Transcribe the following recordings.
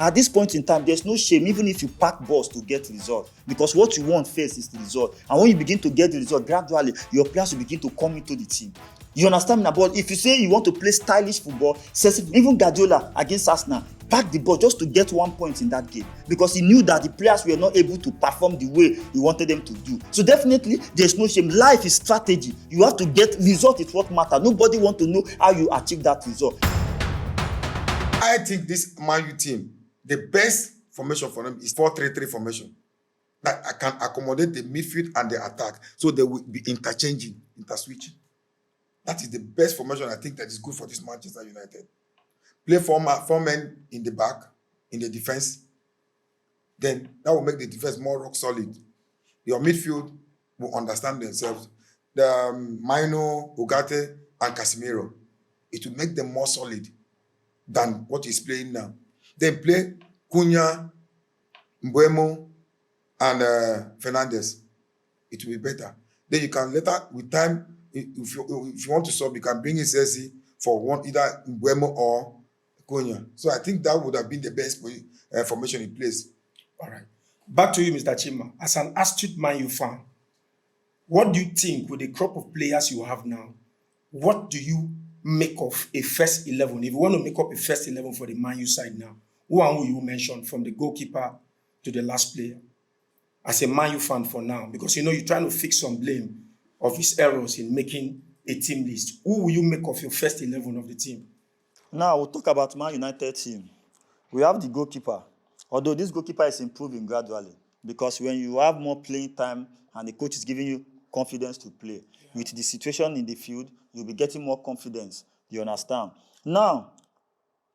At this point in time, there's no shame, even if you pack balls to get result, because what you want first is the result. And when you begin to get the result, gradually your players will begin to come into the team. You understand me? But if you say you want to play stylish football, even Guardiola against Arsenal packed the ball just to get 1 point in that game, because he knew that the players were not able to perform the way he wanted them to do. So definitely there's no shame. Life is strategy. You have to get result. It's what matters. Nobody wants to know how you achieve that result. I think this Man U team, the best formation for them is 4-3-3 formation that can accommodate the midfield and the attack, so they will be interchanging, interswitching. That is the best formation I think that is good for this Manchester United. Play four men in the back, in the defense. Then that will make the defense more rock solid. Your midfield will understand themselves. The Maino, Ugarte, and Casemiro, it will make them more solid than what he's playing now. Then play Cunha, Mbeumo, and Fernandes. It will be better. Then you can later, with time, if you want to sub, you can bring in Chelsea for one, either Mbeumo or Cunha. So I think that would have been the best formation in place. All right. Back to you, Mr. Chima. As an astute Man U fan, what do you think with the crop of players you have now? What do you make of a first 11? If you want to make up a first 11 for the Man U side now, who and who you mention from the goalkeeper to the last player? As a Man U fan for now, because you know you're trying to fix some blame of his errors in making a team list. Who will you make of your first 11 of the team? Now we'll talk about Man United team. We have the goalkeeper. Although this goalkeeper is improving gradually, because when you have more playing time and the coach is giving you confidence to play, with the situation in the field, you'll be getting more confidence. You understand? Now,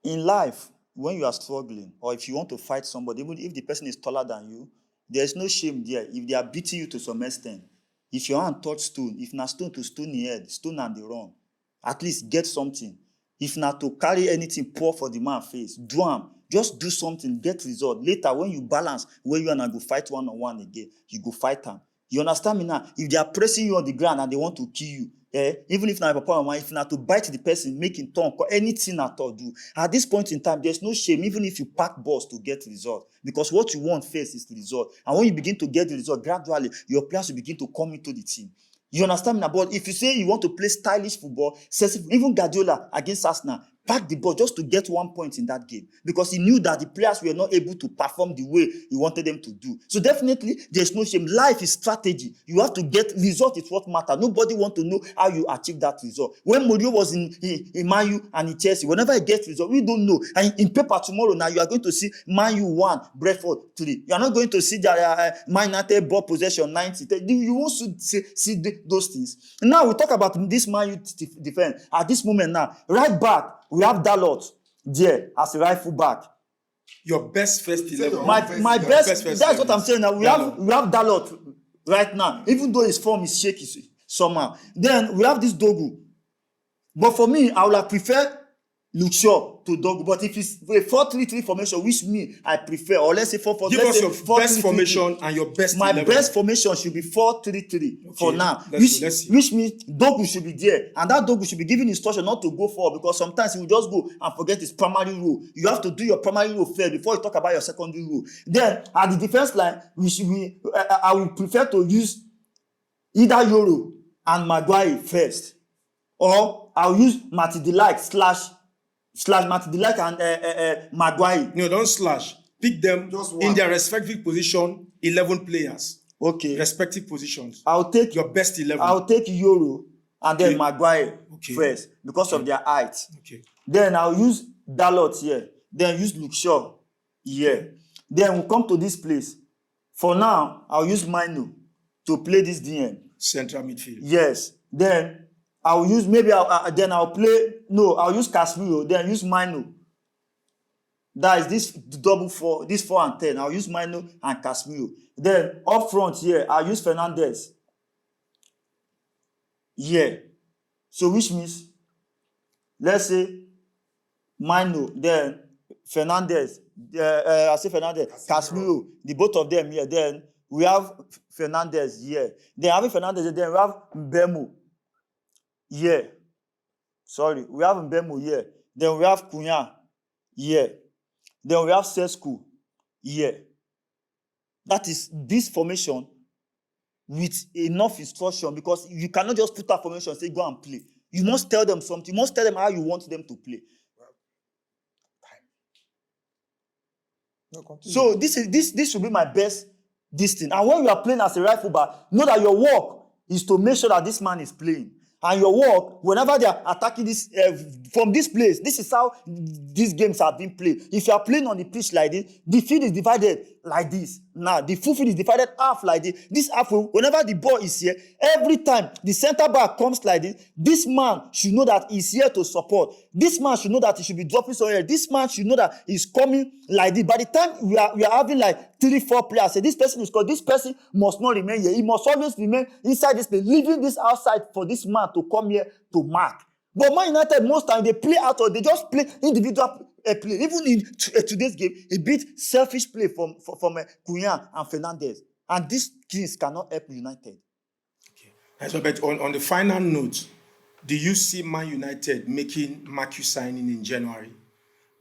in life, when you are struggling, or if you want to fight somebody, even if the person is taller than you, there's no shame there. If they are beating you to some extent, if your hand touch stone, if not stone to stone in head, stone and the run, at least get something. If not to carry anything, pour for the man face, do am. Just do something, get result. Later, when you balance, when you and I go fight one-on-one again, you go fight them. You understand me now? If they are pressing you on the ground and they want to kill you, even if not papa mama, if not to bite the person, make him tongue, or anything at all do. At this point in time, there's no shame, even if you pack balls to get result. Because what you want first is the result. And when you begin to get the result, gradually, your players will begin to come into the team. You understand me now? But if you say you want to play stylish football, even Guardiola against Arsenal, pack the ball just to get 1 point in that game, because he knew that the players were not able to perform the way he wanted them to do. So definitely, there's no shame. Life is strategy. You have to get result. It's what matters. Nobody wants to know how you achieve that result. When Mourinho was in Man U and in Chelsea, whenever he gets result, we don't know. And in paper tomorrow now, you are going to see Man U 1, Brentford 3. You are not going to see that Man United ball possession 90. You won't see those things. Now we talk about this Man U defense. At this moment now, right back, we have Dalot there as a right full back. Your best first 11. My best. That's what I'm saying now. We have Dalot right now, even though his form is shaky somehow. Then we have this Dogu. But for me, I would have preferred Luke Shaw to Dogu. But if it's a 4-3-3 formation, which me I prefer, or let's say 4-4. Give us your best formation and your best 11. My best formation should be 4-3-3 for now. Let's see. Which means Dogu should be there. And that Dogu should be given instruction not to go forward, because sometimes he will just go and forget his primary role. You have to do your primary role first before you talk about your secondary role. Then at the defense line, I would prefer to use either Yoro and Maguire first, or I'll use Matty Delight slash Matty Delight and Maguire. No, don't slash. Pick them in their respective position, 11 players. Okay. Respective positions. I'll take your best 11. I'll take Yoro and then Maguire first, because of their height. Okay. Then I'll use Dalot here. Then use Luke Shaw here. Then we'll come to this place. For now, I'll use Mino to play this DM. Central midfield. Yes. Then I'll use, I'll use Casemiro, then use Mino. That is this double 4, this 4 and 10. I'll use Mino and Casemiro. Then up front here, I'll use Fernandes. Yeah. So which means, let's say Mino, then Fernandes, Casemiro, the both of them here. Then we have Fernandes here. Then having Fernandes, then we have Mbeumo. Yeah. Sorry, we have Mbeumo here. Then we have Cunha here. Then we have Sesko here. That is this formation with enough instruction, because you cannot just put that formation and say, go and play. You must tell them something. You must tell them how you want them to play. So this should be my best thing. And when you are playing as a right fullback, know that your work is to make sure that this man is playing. And your work, whenever they are attacking this from this place, this is how these games have been played. If you are playing on the pitch like this, the field is divided like this. Now, the full field is divided half like this. This half, whenever the ball is here, every time the center back comes like this man should know that he's here to support. This man should know that he should be dropping somewhere. This man should know that he's coming like this. By the time we are having like 3-4 players, say this person is called, this person must not remain here. He must always remain inside this place, leaving this outside for this man to come here to mark. But Man United, most time they play out, or they just play individual play. Even in today's game, a bit selfish play from Cunha and Fernandes. And these things cannot help United. Okay. So, but on the final note, do you see Man United making Marquis signing in January?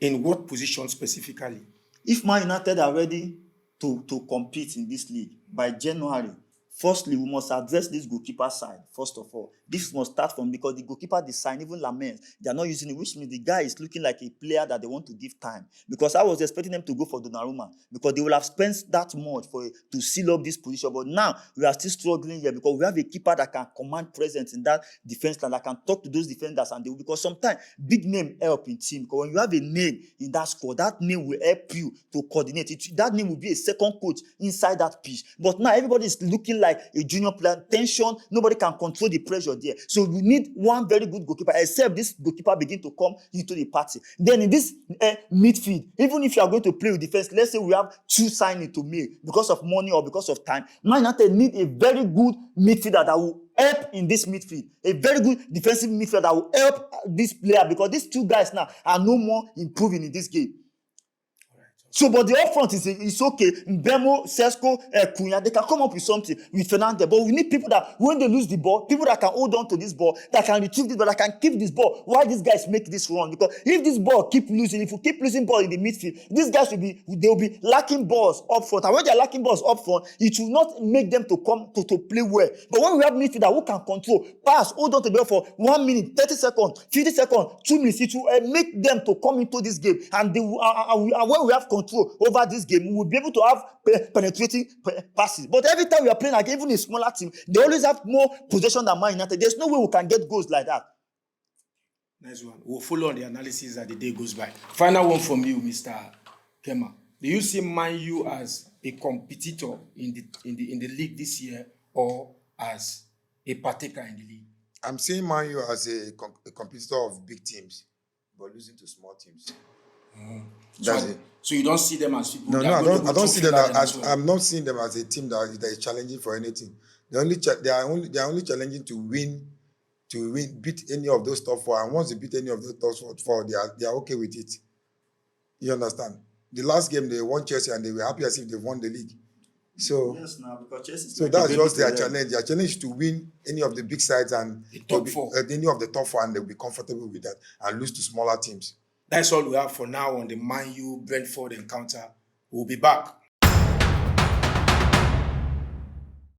In what position specifically? If Man United are ready to compete in this league by January, firstly, we must address this goalkeeper side, first of all. This must start from, because the goalkeeper design, even Lamens, they are not using it, which means the guy is looking like a player that they want to give time. Because I was expecting them to go for Donnarumma, because they will have spent that much to seal up this position. But now, we are still struggling here, because we have a keeper that can command presence in that defense line, that can talk to those defenders, and because sometimes big name help in team. Because when you have a name in that squad, that name will help you to coordinate it. That name will be a second coach inside that pitch. But now, everybody is looking like a junior player. Tension, nobody can control the pressure there. So we need one very good goalkeeper, except this goalkeeper begin to come into the party. Then in this midfield, even if you are going to play with defense, let's say we have 2 signings to make because of money or because of time, Man United need a very good midfielder that will help in this midfield. A very good defensive midfielder that will help this player, because these 2 guys now are no more improving in this game. So, but the up front is okay. Mbemo, Sesko, Cunha, they can come up with something with Fernandes. But we need people that, when they lose the ball, people that can hold on to this ball, that can retrieve this ball, that can keep this ball while these guys make this run. Because if this ball keep losing, if we keep losing ball in the midfield, these guys they will be lacking balls up front. And when they are lacking balls up front, it will not make them to come to play well. But when we have midfielder who can control, pass, hold on to the ball for 1 minute, 30 seconds, 50 seconds, 2 minutes, it will make them to come into this game. And when we have control over this game, we will be able to have penetrating passes. But every time we are playing against even a smaller team, they always have more possession than Man United. There's no way we can get goals like that. Nice one. We'll follow on the analysis as the day goes by. Final one from you, Mr. Kema. Do you see Man U as a competitor in the league this year, or as a partaker in the league? I'm seeing Man U as a competitor of big teams, but losing to small teams. That's it. So you don't see them as people? No, I don't see them as. I'm not seeing them as a team that is challenging for anything. They are only challenging to win, beat any of those top 4. And once they beat any of those top 4, they are okay with it. You understand? The last game they won Chelsea and they were happy as if they won the league. So yes, now because Chelsea. So that's just their challenge. Their challenge is to win any of the big sides and the top 4. Any of the top 4, and they'll be comfortable with that and lose to smaller teams. That's all we have for now on the Man U Brentford encounter. We'll be back